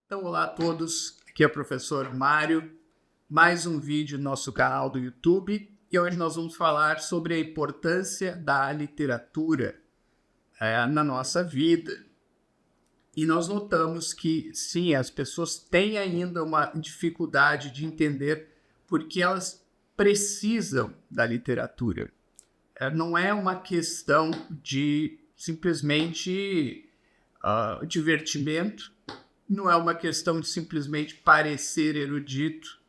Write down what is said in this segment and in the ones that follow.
Então, olá a todos, aqui é o professor Mário, mais um vídeo no nosso canal do YouTube e hoje nós vamos falar sobre a importância da literatura na nossa vida. E nós notamos que, sim, as pessoas têm ainda uma dificuldade de entender por que elas precisam da literatura. Não é uma questão de simplesmente divertimento, não é uma questão de simplesmente parecer erudito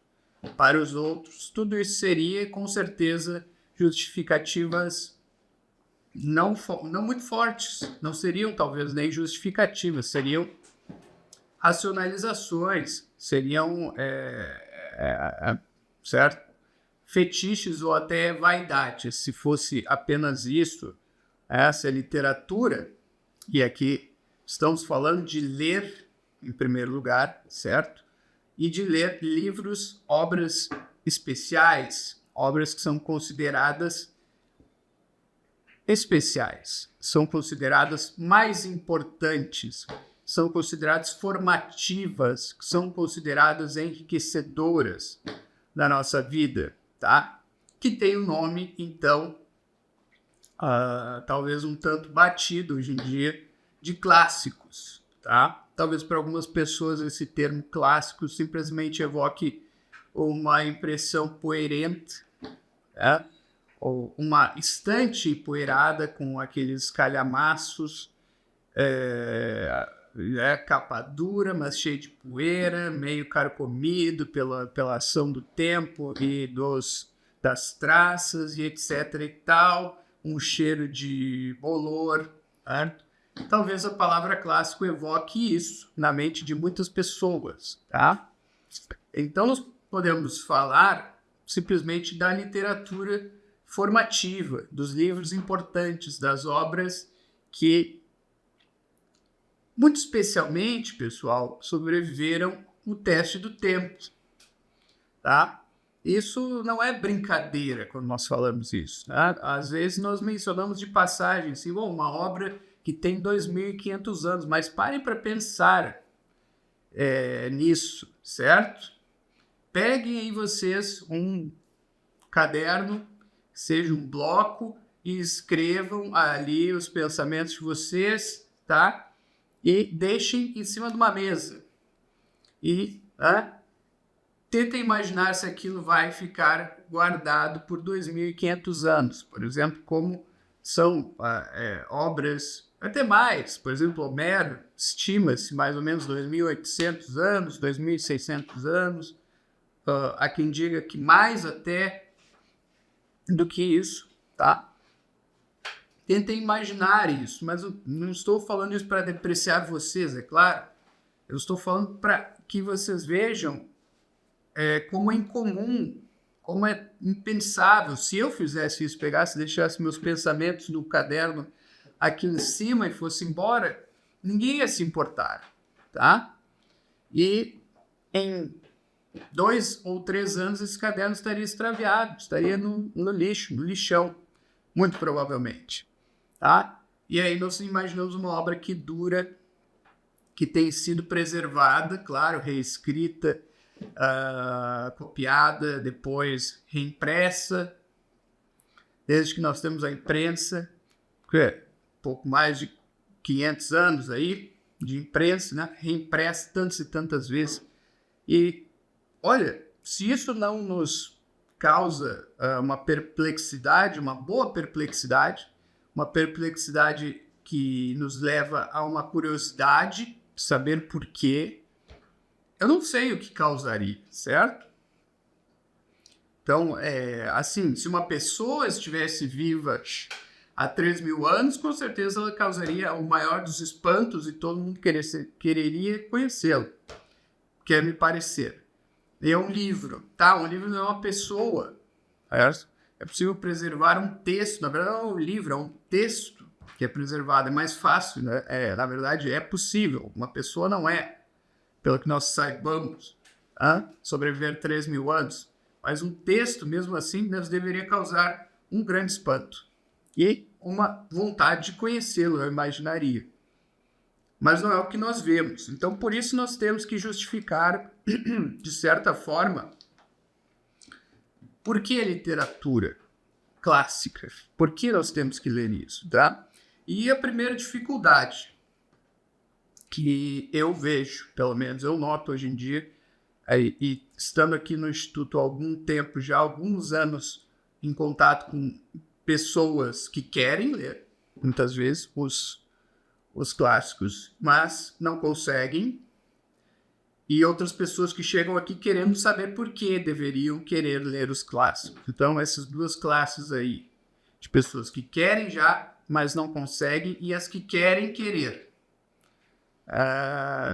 para os outros. Tudo isso seria, com certeza, justificativas não muito fortes. Não seriam, talvez, nem justificativas. Seriam racionalizações. Seriam, certo? Fetiches ou até vaidades. Se fosse apenas isso, essa é literatura. E aqui estamos falando de ler em primeiro lugar, certo? E de ler livros, obras especiais, obras que são consideradas especiais, são consideradas mais importantes, são consideradas formativas, são consideradas enriquecedoras da nossa vida, tá? Que tem um nome, então, talvez um tanto batido hoje em dia, de clássicos, tá? Talvez para algumas pessoas esse termo clássico simplesmente evoque uma impressão puerente, ou uma estante empoeirada com aqueles calhamaços, capa dura, mas cheio de poeira, meio carcomido pela ação do tempo e das traças e etc e tal, um cheiro de bolor, certo? Talvez a palavra clássico evoque isso na mente de muitas pessoas, tá? Então, nós podemos falar simplesmente da literatura formativa, dos livros importantes, das obras que, muito especialmente, pessoal, sobreviveram o teste do tempo, tá? Isso não é brincadeira quando nós falamos isso, tá? Às vezes nós mencionamos de passagem, assim, uma obra que tem 2.500 anos, mas parem para pensar nisso, certo? Peguem aí vocês um caderno, seja um bloco, e escrevam ali os pensamentos de vocês, tá? E deixem em cima de uma mesa. E tentem imaginar se aquilo vai ficar guardado por 2.500 anos, por exemplo, como são obras, até mais, por exemplo, Homero, estima-se mais ou menos 2.800 anos, 2.600 anos, há quem diga que mais até do que isso, tá? Tentem imaginar isso, mas eu não estou falando isso para depreciar vocês, é claro, eu estou falando para que vocês vejam como é incomum, como é impensável. Se eu fizesse isso, deixasse meus pensamentos no caderno aqui em cima e fosse embora, ninguém ia se importar, tá? E em 2 ou 3 anos esse caderno estaria extraviado, estaria no lixo, no lixão, muito provavelmente, tá? E aí nós imaginamos uma obra que dura, que tem sido preservada, claro, reescrita, copiada, depois reimpressa, desde que nós temos a imprensa, que é pouco mais de 500 anos aí de imprensa, né? Reimpressa tantas e tantas vezes. E olha, se isso não nos causa uma perplexidade, uma boa perplexidade, uma perplexidade que nos leva a uma curiosidade, saber por quê, eu não sei o que causaria, certo? Então, assim, se uma pessoa estivesse viva há 3.000 anos, com certeza ela causaria o maior dos espantos e todo mundo quereria conhecê-lo, quer me parecer. É um livro, tá? Um livro não é uma pessoa. É possível preservar um texto. Na verdade, não é um livro, é um texto que é preservado. É mais fácil, né? Na verdade, é possível. Uma pessoa não é, pelo que nós saibamos, sobreviver 3.000 anos. Mas um texto, mesmo assim, nos deveria causar um grande espanto. E uma vontade de conhecê-lo, eu imaginaria. mas não é o que nós vemos. Então, por isso nós temos que justificar, de certa forma, por que a literatura clássica? Por que nós temos que ler isso, tá? E a primeira dificuldade que eu vejo, pelo menos eu noto hoje em dia, e estando aqui no Instituto há algum tempo, já há alguns anos, em contato com pessoas que querem ler, muitas vezes, os clássicos, mas não conseguem, e outras pessoas que chegam aqui querendo saber por que deveriam querer ler os clássicos. Então, essas duas classes aí, de pessoas que querem já, mas não conseguem, e as que querem querer.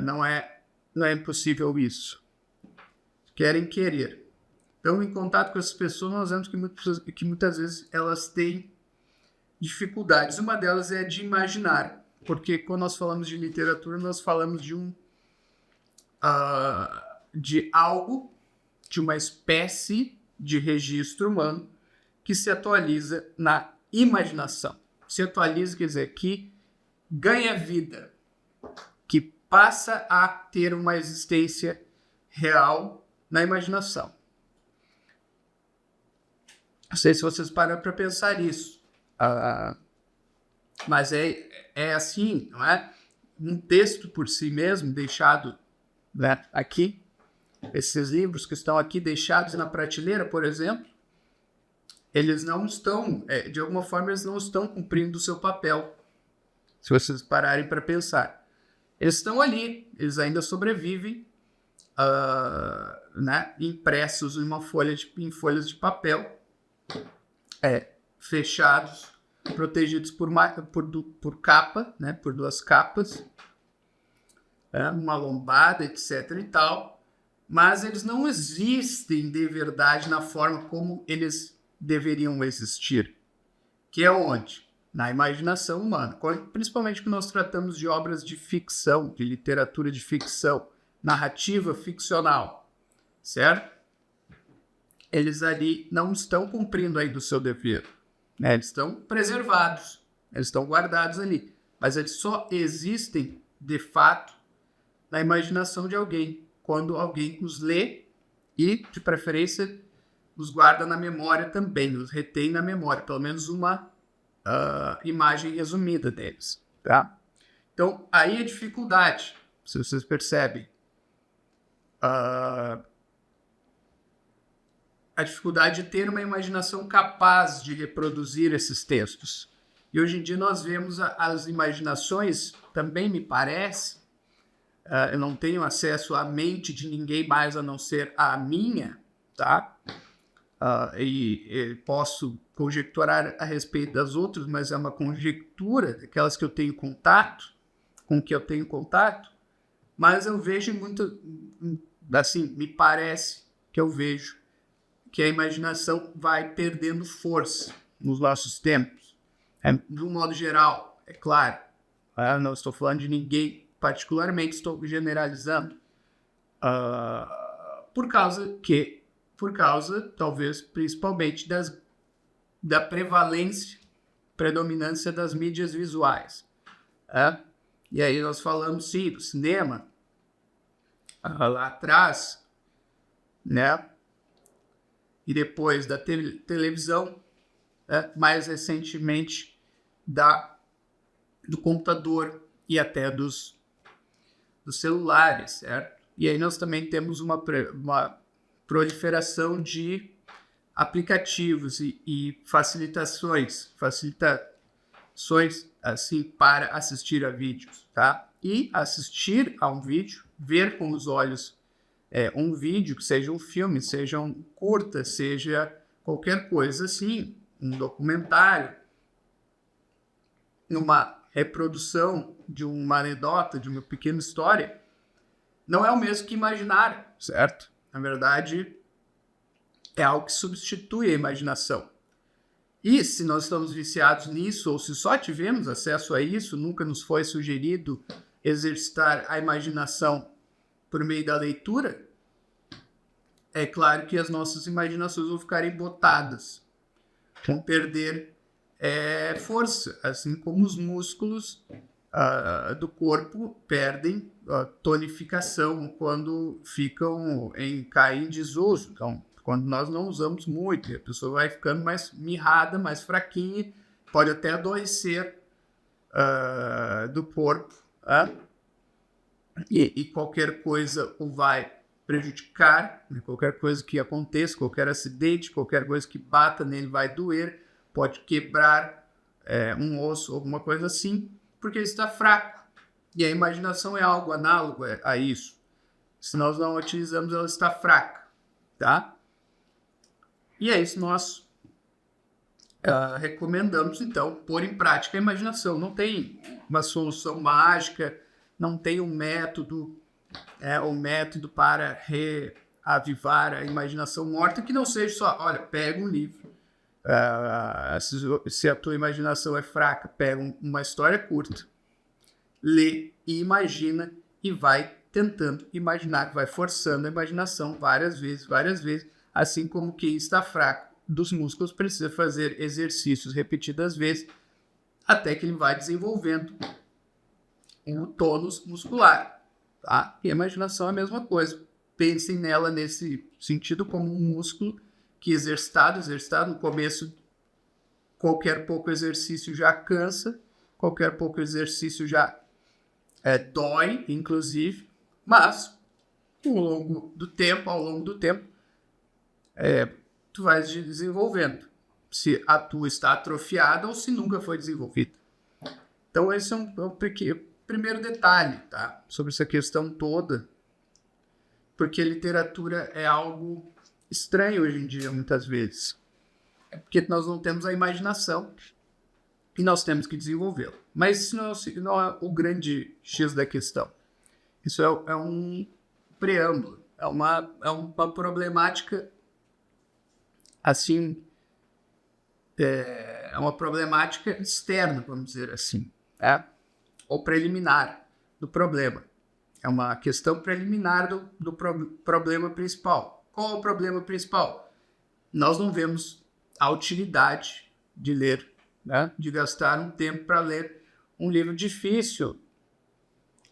Não é impossível isso. Querem querer. Então, em contato com essas pessoas, nós vemos que muitas vezes elas têm dificuldades. Uma delas é de imaginar, porque quando nós falamos de literatura, nós falamos de algo, de uma espécie de registro humano que se atualiza na imaginação. Se atualiza, quer dizer, que ganha vida, que passa a ter uma existência real na imaginação. Não sei se vocês param para pensar isso, mas é assim, não é? Um texto por si mesmo, deixado, né, aqui, esses livros que estão aqui deixados na prateleira, por exemplo, eles não estão, de alguma forma, eles não estão cumprindo o seu papel, se vocês pararem para pensar. Eles estão ali, eles ainda sobrevivem, né, impressos em folhas de papel, fechados, protegidos por capa, né, por duas capas, uma lombada, etc. e tal, mas eles não existem de verdade na forma como eles deveriam existir, que é onde? Na imaginação humana, principalmente quando nós tratamos de obras de ficção, de literatura de ficção, narrativa ficcional, certo? Eles ali não estão cumprindo ainda o seu dever, né? Eles estão preservados, eles estão guardados ali, mas eles só existem, de fato, na imaginação de alguém, quando alguém os lê e, de preferência, os guarda na memória também, os retém na memória, pelo menos uma imagem resumida deles, tá? Então, aí a dificuldade, se vocês percebem, a dificuldade de ter uma imaginação capaz de reproduzir esses textos. E hoje em dia nós vemos as imaginações, também me parece, eu não tenho acesso à mente de ninguém mais a não ser a minha, tá? E posso conjecturar a respeito das outras, mas é uma conjectura daquelas que eu tenho contato, com que eu tenho contato, mas eu vejo muito, assim, me parece que eu vejo que a imaginação vai perdendo força nos nossos tempos. De um modo geral, é claro, não estou falando de ninguém particularmente, estou generalizando, por causa, talvez, principalmente da predominância das mídias visuais. E aí nós falamos, sim, do cinema, lá atrás, né? E depois da televisão, mais recentemente do computador e até dos celulares, certo? E aí nós também temos uma proliferação de aplicativos e facilitações assim para assistir a vídeos, tá? E assistir a um vídeo, ver com os olhos um vídeo, que seja um filme, seja um curta, seja qualquer coisa assim, um documentário, uma reprodução de uma anedota, de uma pequena história, não é o mesmo que imaginar, certo? Na verdade, é algo que substitui a imaginação. E se nós estamos viciados nisso, ou se só tivemos acesso a isso, nunca nos foi sugerido exercitar a imaginação por meio da leitura, é claro que as nossas imaginações vão ficar embotadas, vão perder força, assim como os músculos do corpo perdem tonificação quando caem em desuso. Então, quando nós não usamos muito, a pessoa vai ficando mais mirrada, mais fraquinha, pode até adoecer do corpo. E qualquer coisa o vai prejudicar, né? Qualquer coisa que aconteça, qualquer acidente, qualquer coisa que bata nele vai doer, pode quebrar um osso, alguma coisa assim, porque ele está fraco. E a imaginação é algo análogo a isso. Se nós não a utilizamos, ela está fraca, tá? E é isso, nós recomendamos, então, pôr em prática a imaginação. Não tem uma solução mágica, não tem um método para reavivar a imaginação morta que não seja só, olha, pega um livro. Se a tua imaginação é fraca, pega uma história curta, lê e imagina e vai tentando imaginar, vai forçando a imaginação várias vezes, assim como quem está fraco dos músculos precisa fazer exercícios repetidas vezes até que ele vai desenvolvendo um tônus muscular, tá? E a imaginação é a mesma coisa. Pensem nela nesse sentido como um músculo que exercitado no começo, qualquer pouco exercício já cansa, qualquer pouco exercício já dói, inclusive, mas ao longo do tempo, tu vais desenvolvendo. Se a tua está atrofiada ou se nunca foi desenvolvida. Então esse é um primeiro detalhe, tá? Sobre essa questão toda, porque literatura é algo estranho hoje em dia, muitas vezes. É porque nós não temos a imaginação e nós temos que desenvolvê-la. Mas isso não é o grande X da questão. Isso é um preâmbulo, é uma problemática assim, é uma problemática externa, vamos dizer assim, ou preliminar do problema. É uma questão preliminar do problema principal. Qual é o problema principal? Nós não vemos a utilidade de ler, né? De gastar um tempo para ler um livro difícil,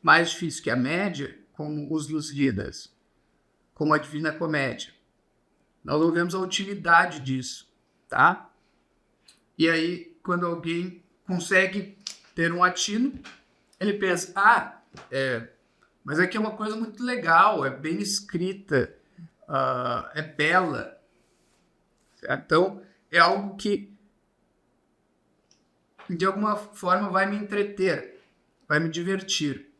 mais difícil que a média, como Os Lusíadas, como a Divina Comédia. Nós não vemos a utilidade disso, tá? E aí, quando alguém consegue ter um atino, ele pensa, mas aqui é uma coisa muito legal, é bem escrita, é bela. Certo? Então, é algo que, de alguma forma, vai me entreter, vai me divertir.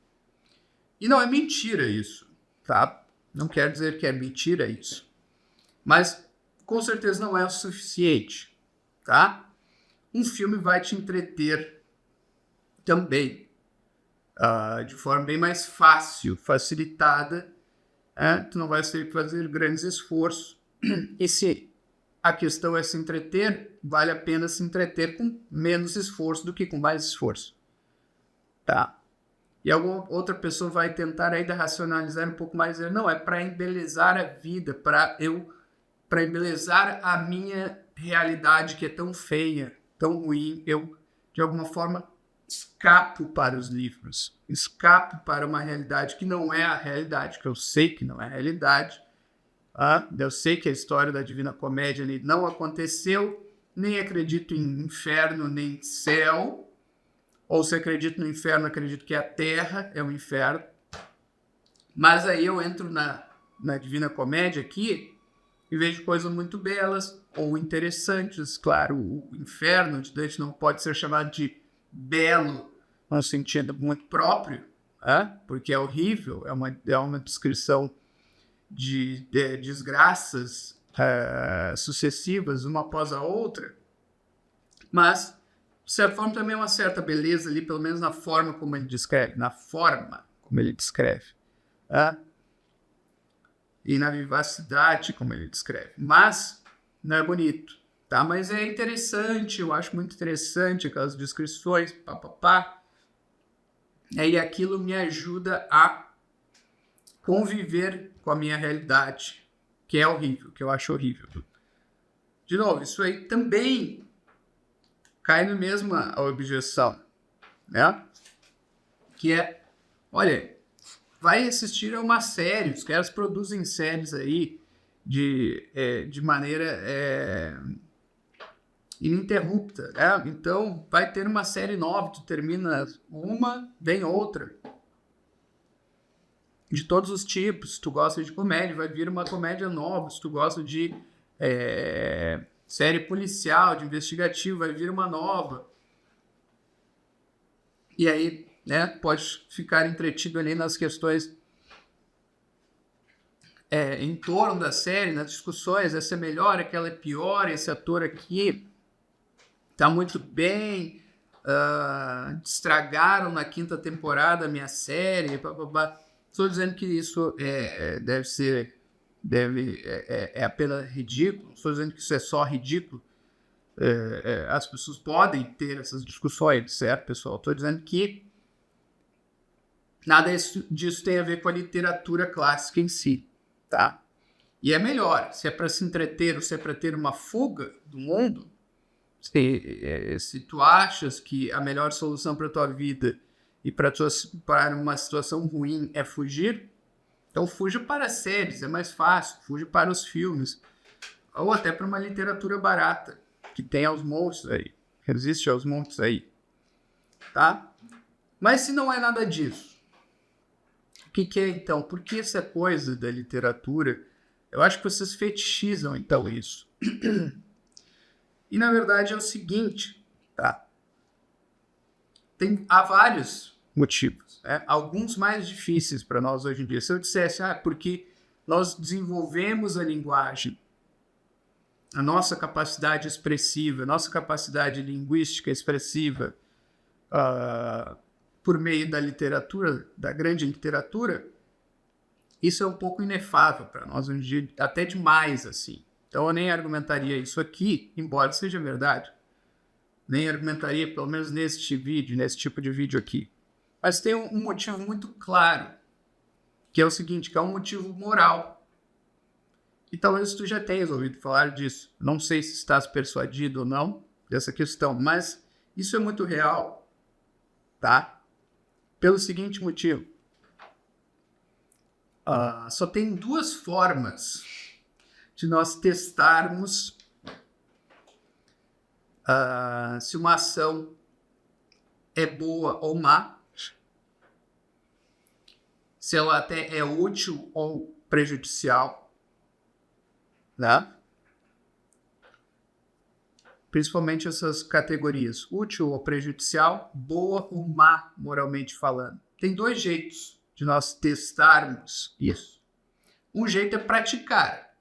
E não é mentira isso, tá? Não quer dizer que é mentira isso. Mas, com certeza, não é o suficiente, tá? Um filme vai te entreter também, de forma bem mais fácil, facilitada. Tu não vai ter que fazer grandes esforços. E se a questão é se entreter, vale a pena se entreter com menos esforço do que com mais esforço, tá? E alguma outra pessoa vai tentar ainda racionalizar um pouco mais, não, é para embelezar a vida, para embelezar a minha realidade que é tão feia, tão ruim, eu de alguma forma escapo para os livros, escapo para uma realidade que não é a realidade, que eu sei que não é a realidade. Eu sei que a história da Divina Comédia ali não aconteceu, nem acredito em inferno, nem céu. Ou se acredito no inferno, acredito que a terra é o inferno. Mas aí eu entro na Divina Comédia aqui e vejo coisas muito belas ou interessantes. Claro, o inferno de Dante não pode ser chamado de belo no sentido muito próprio, porque é horrível, é uma descrição de desgraças sucessivas, uma após a outra. Mas, de certa forma, também é uma certa beleza ali, pelo menos na forma como ele descreve, e na vivacidade como ele descreve. Mas não é bonito, tá? Mas é interessante, eu acho muito interessante aquelas descrições, E aquilo me ajuda a conviver com a minha realidade, que é horrível, que eu acho horrível. De novo, isso aí também cai na mesma objeção, né? que é, olha, vai assistir a uma série, os caras produzem séries aí de maneira ininterrupta, né? Então vai ter uma série nova, tu termina uma, vem outra. De todos os tipos, se tu gosta de comédia, vai vir uma comédia nova, se tu gosta de série policial, de investigativo, vai vir uma nova. E aí, né, pode ficar entretido ali nas questões em torno da série, nas discussões, essa é melhor, aquela é pior, esse ator aqui tá muito bem, estragaram na 5ª temporada a minha série, Estou dizendo que isso é apenas ridículo, não estou dizendo que isso é só ridículo, as pessoas podem ter essas discussões, certo, pessoal? Estou dizendo que nada disso tem a ver com a literatura clássica em si, tá? E é melhor, se é para se entreter ou se é para ter uma fuga do mundo, se tu achas que a melhor solução para a tua vida e para uma situação ruim é fugir, então fuja para as séries, é mais fácil, fuja para os filmes, ou até para uma literatura barata, que tem aos montes aí, que existe aos montes aí, tá? Mas se não é nada disso, o que é então? Por que essa coisa da literatura? Eu acho que vocês fetichizam então isso. E na verdade é o seguinte, tá? Há vários motivos, alguns mais difíceis para nós hoje em dia. Se eu dissesse, porque nós desenvolvemos a linguagem, a nossa capacidade expressiva, a nossa capacidade linguística expressiva por meio da literatura, da grande literatura, isso é um pouco inefável para nós hoje em dia, até demais, assim. Então eu nem argumentaria isso aqui, embora seja verdade. Nem argumentaria, pelo menos nesse tipo de vídeo aqui. Mas tem um motivo muito claro, que é o seguinte, que é um motivo moral. E talvez tu já tenhas ouvido falar disso. Não sei se estás persuadido ou não dessa questão, mas isso é muito real, tá? Pelo seguinte motivo. Só tem 2 formas de nós testarmos se uma ação é boa ou má, se ela até é útil ou prejudicial, né? Principalmente essas categorias, útil ou prejudicial, boa ou má, moralmente falando. Tem 2 jeitos de nós testarmos isso. Um jeito é praticar.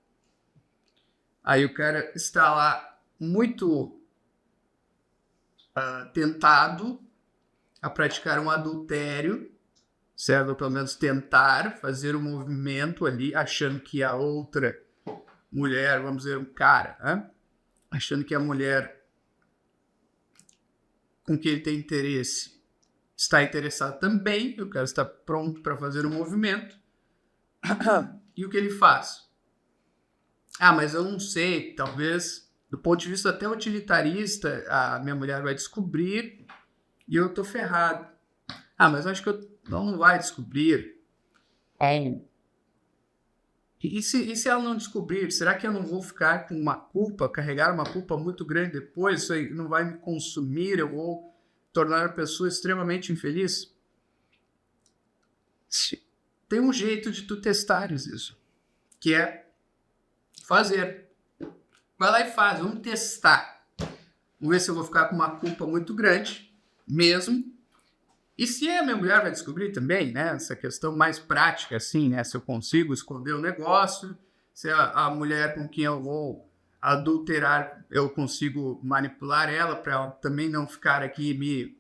Aí o cara está lá muito tentado a praticar um adultério, certo? Ou pelo menos tentar fazer um movimento ali, achando que a outra mulher, vamos dizer, um cara, né? Achando que a mulher com quem ele tem interesse está interessada também, e o cara está pronto para fazer um movimento. E o que ele faz? Mas eu não sei, talvez, do ponto de vista até utilitarista, a minha mulher vai descobrir e eu tô ferrado. Mas eu acho que não vai descobrir. E se ela não descobrir, será que eu não vou ficar com uma culpa, carregar uma culpa muito grande depois? Isso aí não vai me consumir, eu vou tornar a pessoa extremamente infeliz? Tem um jeito de tu testares isso, que é fazer. Vai lá e faz, vamos testar. Vamos ver se eu vou ficar com uma culpa muito grande, mesmo. E se a minha mulher vai descobrir também, né, essa questão mais prática, assim, né, se eu consigo esconder o negócio, se a mulher com quem eu vou adulterar, eu consigo manipular ela para ela também não ficar aqui me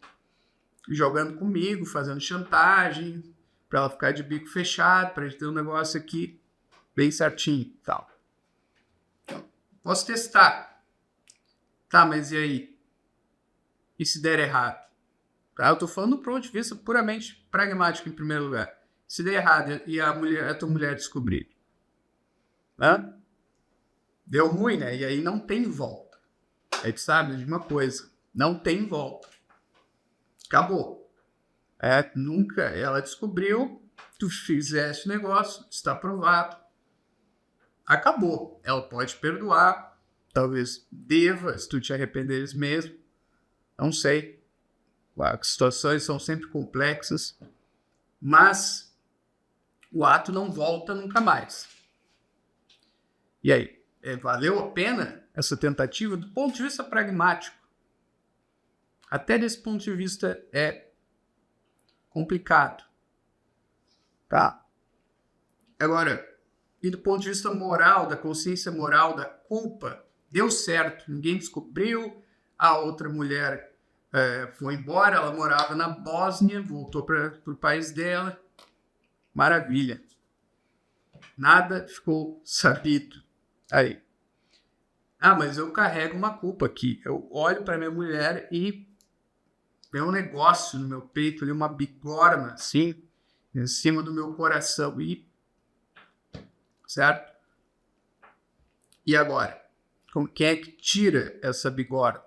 jogando comigo, fazendo chantagem, para ela ficar de bico fechado, para a gente ter um negócio aqui bem certinho e tal. Então, posso testar. Tá, mas e aí? E se der errado? Tá? Eu tô falando do ponto de vista puramente pragmático em primeiro lugar. Se der errado e a tua mulher descobrir, né? Deu ruim, né? E aí não tem volta. A gente sabe de uma coisa, não tem volta. Acabou. Nunca ela descobriu, tu fizeste o negócio, está provado, acabou. Ela pode perdoar, talvez deva, se tu te arrependeres mesmo, não sei. As situações são sempre complexas, mas o ato não volta nunca mais. E aí, valeu a pena essa tentativa? Do ponto de vista pragmático, até desse ponto de vista é complicado, tá? Agora, e do ponto de vista moral, da consciência moral, da culpa, deu certo, ninguém descobriu, a outra mulher foi embora, ela morava na Bósnia, voltou para o país dela, maravilha. Nada ficou sabido. Aí. Mas eu carrego uma culpa aqui. Eu olho para minha mulher e tem um negócio no meu peito, ali, uma bigorna, assim, em cima do meu coração. Certo? E agora? Quem é que tira essa bigorna?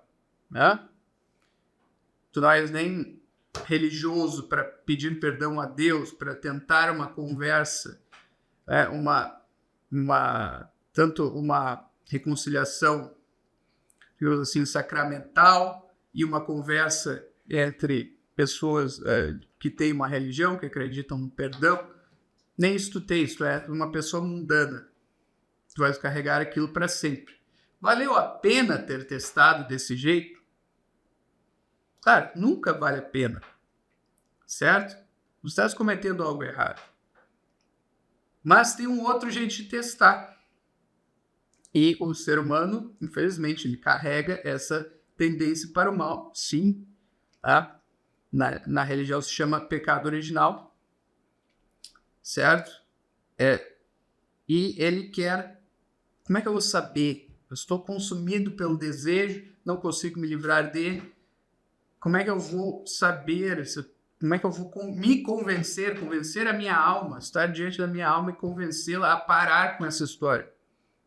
Tu não és nem religioso para pedir perdão a Deus, para tentar uma conversa, tanto uma reconciliação, digamos assim, sacramental e uma conversa entre pessoas que têm uma religião, que acreditam no perdão. Nem isso tu tens, tu é uma pessoa mundana. Tu vais carregar aquilo para sempre. Valeu a pena ter testado desse jeito? Claro, nunca vale a pena. Certo? Você estás cometendo algo errado. Mas tem um outro jeito de testar. E o ser humano, infelizmente, ele carrega essa tendência para o mal. Sim. Tá? Na religião se chama pecado original. Certo? E ele quer... Como é que eu vou saber? Eu estou consumido pelo desejo, não consigo me livrar dele. Como é que eu vou saber? Como é que eu vou me convencer a minha alma, estar diante da minha alma e convencê-la a parar com essa história?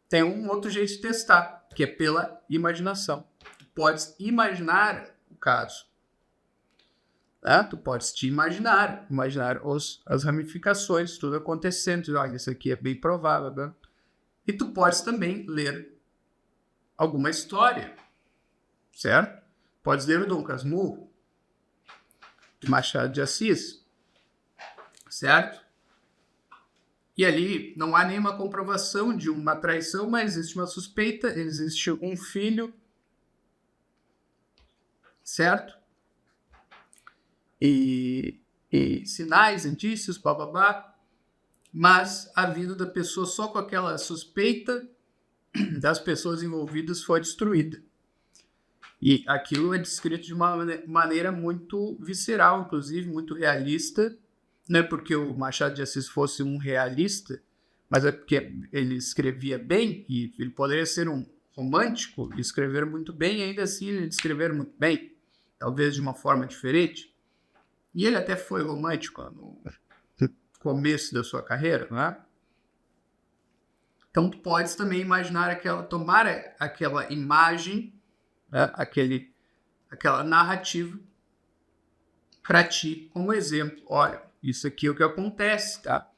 Tem um outro jeito de testar, que é pela imaginação. Tu podes imaginar o caso. Tu podes te imaginar as ramificações, tudo acontecendo. Olha, isso aqui é bem provável. Né? E tu podes também ler alguma história, certo? Podes ler o Dom Casmurro, de Machado de Assis, certo? E ali não há nenhuma comprovação de uma traição, mas existe uma suspeita, existe um filho, certo? E sinais, indícios, bababá, mas a vida da pessoa só com aquela suspeita das pessoas envolvidas foi destruída. E aquilo é descrito de uma maneira muito visceral, inclusive, muito realista. Não é porque o Machado de Assis fosse um realista, mas é porque ele escrevia bem, e ele poderia ser um romântico e escrever muito bem, e ainda assim ele escrever muito bem, talvez de uma forma diferente. E ele até foi romântico no começo da sua carreira, não é? Então tu podes também imaginar tomar aquela imagem, aquela narrativa para ti como exemplo. Olha, isso aqui é o que acontece, tá?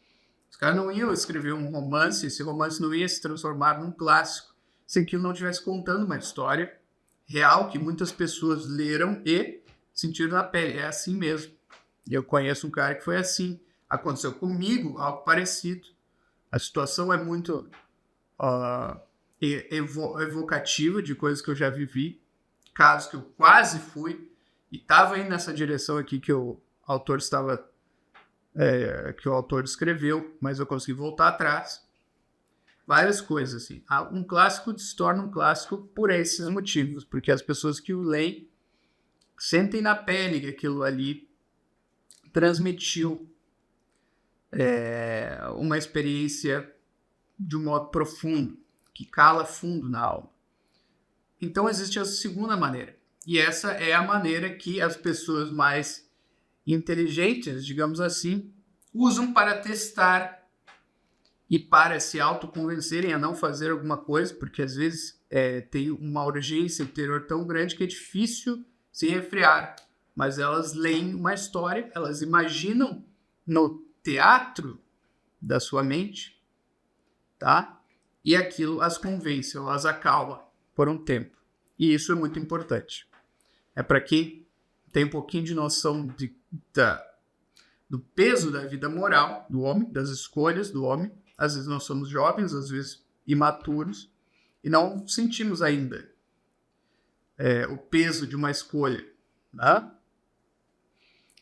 Os caras não iam escrever um romance, esse romance não ia se transformar num clássico se aquilo não estivesse contando uma história real que muitas pessoas leram e sentiram na pele. É assim mesmo. Eu conheço um cara que foi assim. Aconteceu comigo algo parecido. A situação é muito evocativa de coisas que eu já vivi, casos que eu quase fui e estava indo nessa direção aqui que o autor escreveu, mas eu consegui voltar atrás. Várias coisas assim. Um clássico se torna um clássico por esses motivos, porque as pessoas que o leem sentem na pele que aquilo ali transmitiu uma experiência de um modo profundo, que cala fundo na alma. Então existe a segunda maneira. E essa é a maneira que as pessoas mais inteligentes, digamos assim, usam para testar e para se autoconvencerem a não fazer alguma coisa, porque às vezes tem uma urgência interior tão grande que é difícil se refrear. mas elas leem uma história, elas imaginam no teatro da sua mente, tá? E aquilo as convence, elas acalma por um tempo. E isso é muito importante. É para quem tem um pouquinho de noção do peso da vida moral do homem, das escolhas do homem. Às vezes nós somos jovens, às vezes imaturos, e não sentimos ainda o peso de uma escolha. Tá?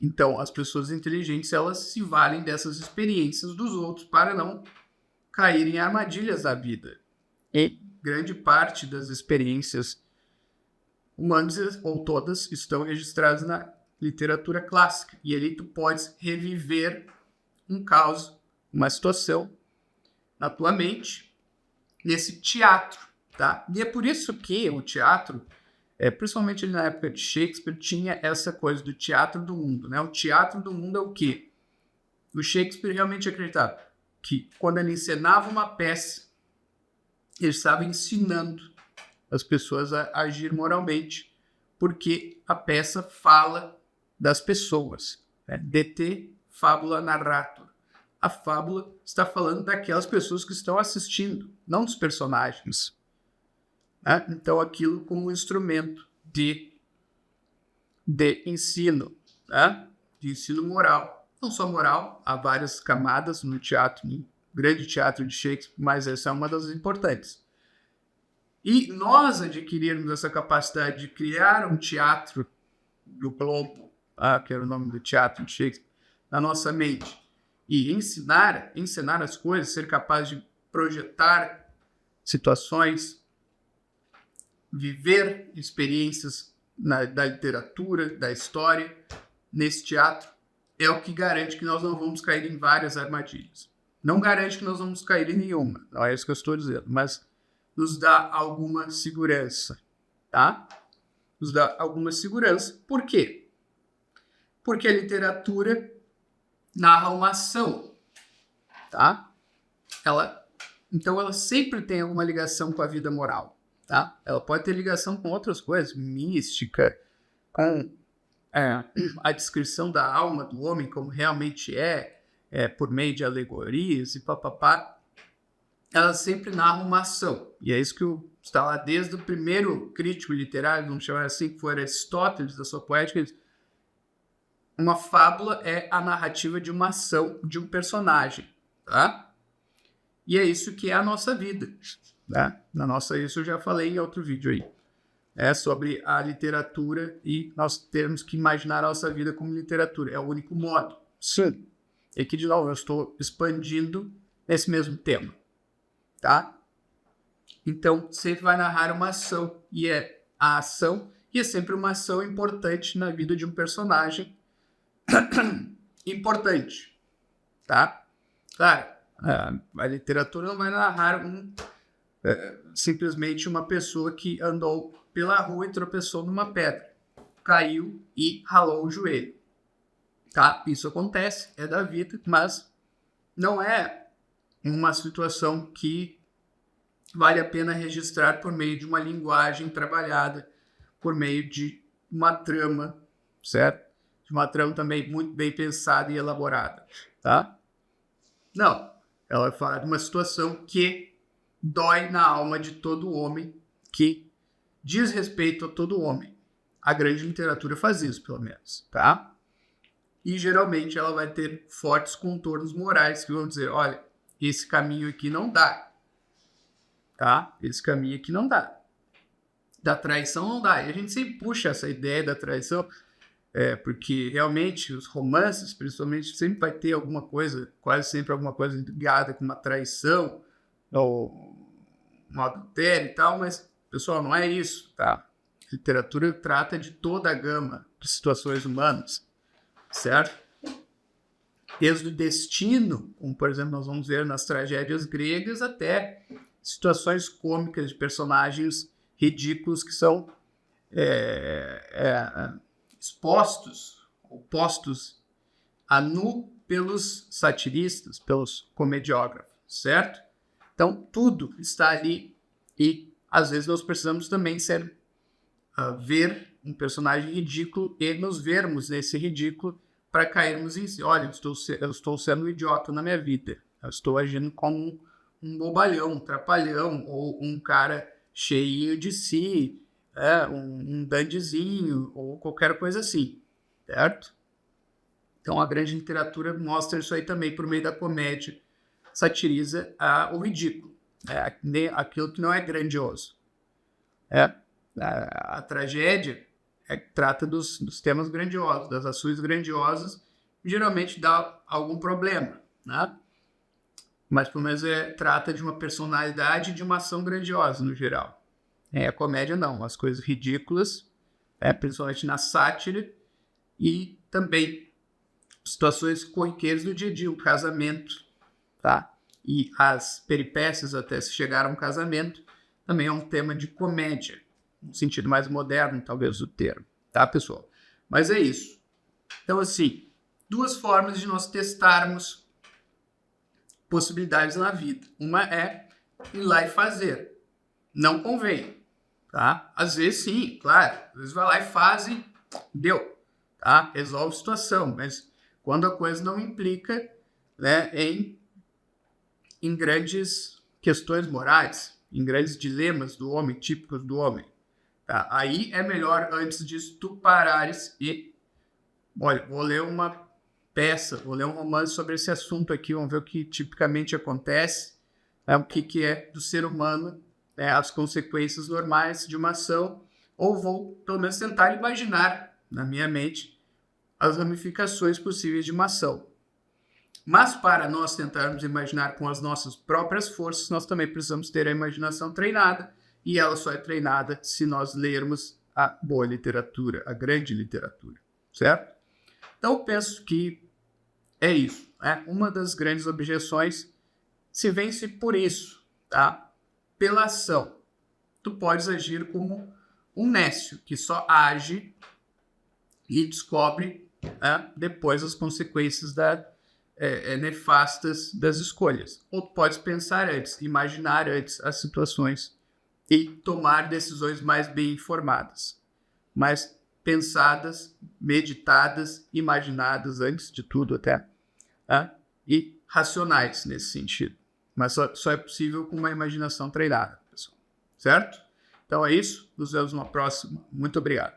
Então, as pessoas inteligentes, elas se valem dessas experiências dos outros para não caírem em armadilhas da vida. E grande parte das experiências humanas, ou todas, estão registradas na literatura clássica. E ali tu podes reviver um caos, uma situação na tua mente, nesse teatro, tá? E é por isso que o teatro, principalmente na época de Shakespeare, tinha essa coisa do teatro do mundo, né? O teatro do mundo é o quê? O Shakespeare realmente acreditava que quando ele encenava uma peça, ele estava ensinando as pessoas a agir moralmente, porque a peça fala das pessoas. De te fabula narrator. A fábula está falando daquelas pessoas que estão assistindo, não dos personagens. Então, aquilo como um instrumento de ensino, de ensino moral. Não só moral, há várias camadas no teatro, no grande teatro de Shakespeare, mas essa é uma das importantes. E nós adquirirmos essa capacidade de criar um teatro do globo, que era o nome do teatro de Shakespeare, na nossa mente, e ensinar as coisas, ser capaz de projetar situações, viver experiências da literatura, da história, nesse teatro, é o que garante que nós não vamos cair em várias armadilhas. Não garante que nós vamos cair em nenhuma, não é isso que eu estou dizendo, mas nos dá alguma segurança, tá? Nos dá alguma segurança. Por quê? Porque a literatura narra uma ação, tá? Então ela sempre tem alguma ligação com a vida moral, tá? Ela pode ter ligação com outras coisas, mística, com a descrição da alma do homem como realmente por meio de alegorias e papapá. Ela sempre narra uma ação. E é isso que está lá desde o primeiro crítico literário, vamos chamar assim, que foi Aristóteles, da sua poética. Uma fábula é a narrativa de uma ação de um personagem, tá? E é isso que é a nossa vida, tá? Isso eu já falei em outro vídeo aí. É sobre a literatura e nós temos que imaginar a nossa vida como literatura. É o único modo. Sim. E aqui, de novo, eu estou expandindo esse mesmo tema. Tá? Então, sempre vai narrar uma ação, e é a ação, e é sempre uma ação importante na vida de um personagem importante, tá? Claro, a literatura não vai narrar simplesmente uma pessoa que andou pela rua e tropeçou numa pedra, caiu e ralou o joelho, tá? Isso acontece, é da vida, mas não é uma situação que vale a pena registrar por meio de uma linguagem trabalhada, por meio de uma trama, certo? De uma trama também muito bem pensada e elaborada, tá? Não, ela fala de uma situação que dói na alma de todo homem, que diz respeito a todo homem. A grande literatura faz isso, pelo menos, tá? E geralmente ela vai ter fortes contornos morais que vão dizer, olha, esse caminho aqui não dá, tá? Esse caminho aqui não dá. Da traição não dá. E a gente sempre puxa essa ideia da traição, porque realmente os romances, principalmente, sempre vai ter alguma coisa, quase sempre alguma coisa ligada com uma traição, ou um adultério e tal, mas, pessoal, não é isso, tá? A literatura trata de toda a gama de situações humanas, certo? Desde o destino, como por exemplo nós vamos ver nas tragédias gregas, até situações cômicas de personagens ridículos que são expostos ou postos a nu pelos satiristas, pelos comediógrafos, certo? Então tudo está ali e às vezes nós precisamos também ver um personagem ridículo e nos vermos nesse ridículo para cairmos em si. Olha, eu estou sendo um idiota na minha vida. Eu estou agindo como um bobalhão, um trapalhão, ou um cara cheio de si, um dandizinho, ou qualquer coisa assim, certo? Então a grande literatura mostra isso aí também por meio da comédia, satiriza o ridículo, aquilo que não é grandioso. A tragédia trata dos temas grandiosos, das ações grandiosas, geralmente dá algum problema, né? Mas pelo menos trata de uma personalidade e de uma ação grandiosa no geral. A comédia não, as coisas ridículas, principalmente na sátira, e também situações corriqueiras do dia a dia, um casamento, tá? E as peripécias até se chegar a um casamento, também é um tema de comédia, no sentido mais moderno, talvez, do termo, tá, pessoal? Mas é isso. Então, assim, duas formas de nós testarmos possibilidades na vida. Uma é ir lá e fazer. Não convém, tá? Às vezes, sim, claro. Às vezes vai lá e faz e deu, tá? Resolve a situação, mas quando a coisa não implica, né, em grandes questões morais, em grandes dilemas do homem, típicos do homem. Tá? Aí é melhor, antes disso, tu parares e... Olha, vou ler uma peça, vou ler um romance sobre esse assunto aqui, vamos ver o que tipicamente acontece, o que é do ser humano, as consequências normais de uma ação, ou vou, pelo menos, tentar imaginar, na minha mente, as ramificações possíveis de uma ação. Mas para nós tentarmos imaginar com as nossas próprias forças, nós também precisamos ter a imaginação treinada, e ela só é treinada se nós lermos a boa literatura, a grande literatura, certo? Então eu penso que é isso. Uma das grandes objeções se vence por isso, tá? Pela ação. Tu podes agir como um nécio, que só age e descobre depois as consequências nefastas das escolhas. Ou tu podes pensar antes, imaginar antes as situações e tomar decisões mais bem informadas, mais pensadas, meditadas, imaginadas antes de tudo até, e racionais nesse sentido. Mas só é possível com uma imaginação treinada, pessoal. Certo? Então é isso. Nos vemos numa próxima. Muito obrigado.